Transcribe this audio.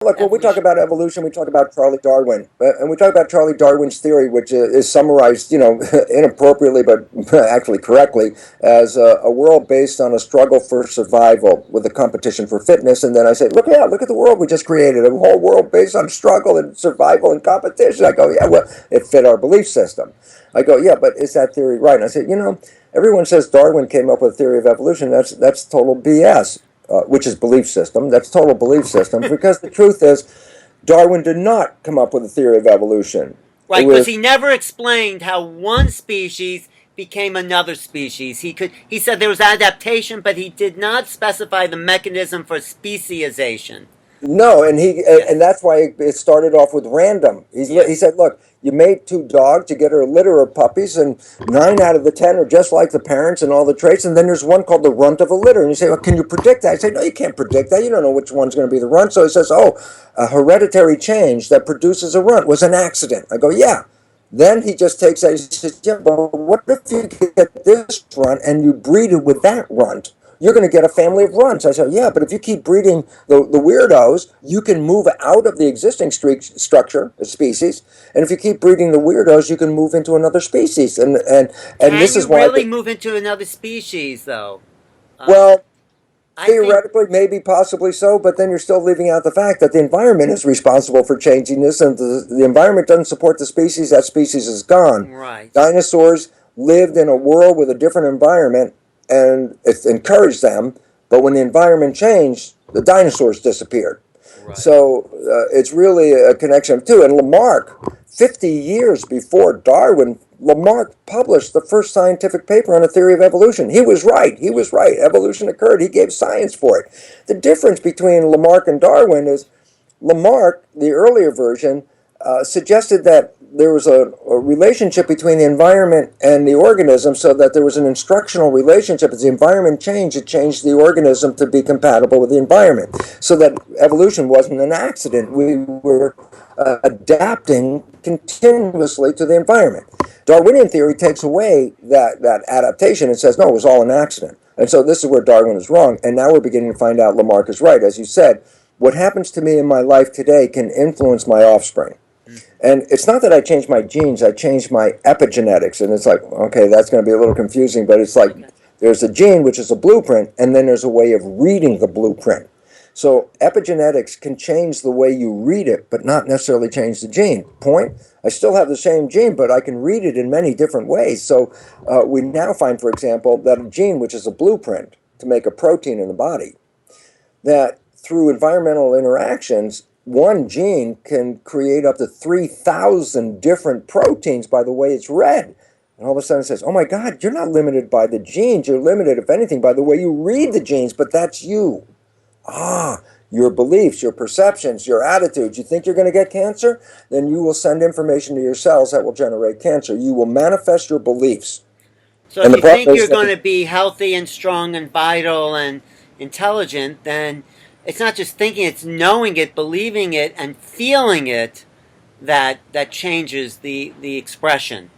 Look, when we talk evolution. about evolution, we talk about Charlie Darwin, and we talk about Charlie Darwin's theory, which is summarized, inappropriately, but actually correctly, as a world based on a struggle for survival with a competition for fitness. And then I say, look at the world we just created, a whole world based on struggle and survival and competition. I go, yeah, well, it fit our belief system. I go, yeah, but is that theory right? And I said, everyone says Darwin came up with a theory of evolution. That's total BS. Which is belief system. That's total belief system. Because the truth is, Darwin did not come up with a theory of evolution. It Right, because was he never explained how one species became another species. He said there was adaptation, but he did not specify the mechanism for speciation. no, and Yes. that's why it started off with random. He Yes. said, look, you made two dogs to get her a litter of puppies, and 9 out of the 10 are just like the parents and all the traits. And then there's one called the runt of a litter. And you say, well, can you predict that? I say, no, you can't predict that. You don't know which one's going to be the runt. So he says, oh, a hereditary change that produces a runt was an accident. I go, yeah. Then he just takes that. He says, yeah, but what if you get this runt and you breed it with that runt? You're going to get a family of runts. I said, yeah, but if you keep breeding the weirdos, you can move out of the existing structure, species. And if you keep breeding the weirdos, you can move into another species. And Can this you is why, really move into another species, though? Uh, well, I think theoretically, maybe possibly so, but then you're still leaving out the fact that the environment is responsible for changing this, and the environment doesn't support the species, that species is gone. right, Dinosaurs lived in a world with a different environment, and it encouraged them, but when the environment changed, the dinosaurs disappeared. right. So it's really a connection too. And Lamarck, 50 years before Darwin, Lamarck published the first scientific paper on a theory of evolution. He was right. He was right. Evolution occurred. He gave science for it. The difference between Lamarck and Darwin is Lamarck, the earlier version, suggested that there was a relationship between the environment and the organism, so that there was an instructional relationship. As the environment changed, it changed the organism to be compatible with the environment, so that evolution wasn't an accident. We were adapting continuously to the environment. Darwinian theory takes away that adaptation and says, no, it was all an accident. And so this is where Darwin is wrong. And now we're beginning to find out Lamarck is right. As you said, what happens to me in my life today can influence my offspring. And it's not that I changed my genes, I changed my epigenetics. And it's like, okay, that's going to be a little confusing, but it's like Okay. there's a gene, which is a blueprint, and then there's a way of reading the blueprint. So epigenetics can change the way you read it, but not necessarily change the gene. Point? I still have the same gene, but I can read it in many different ways. So we now find, for example, that a gene, which is a blueprint to make a protein in the body, that through environmental interactions, one gene can create up to 3,000 different proteins by the way it's read. And all of a sudden it says, oh my God, you're not limited by the genes. You're limited, if anything, by the way you read the genes, but that's you. Ah, your beliefs, your perceptions, your attitudes. You think you're going to get cancer? Then you will send information to your cells that will generate cancer. You will manifest your beliefs. So And if the you problem think you're is going that, to be healthy and strong and vital and intelligent, then it's not just thinking; it's knowing it, believing it, and feeling it that changes the expression.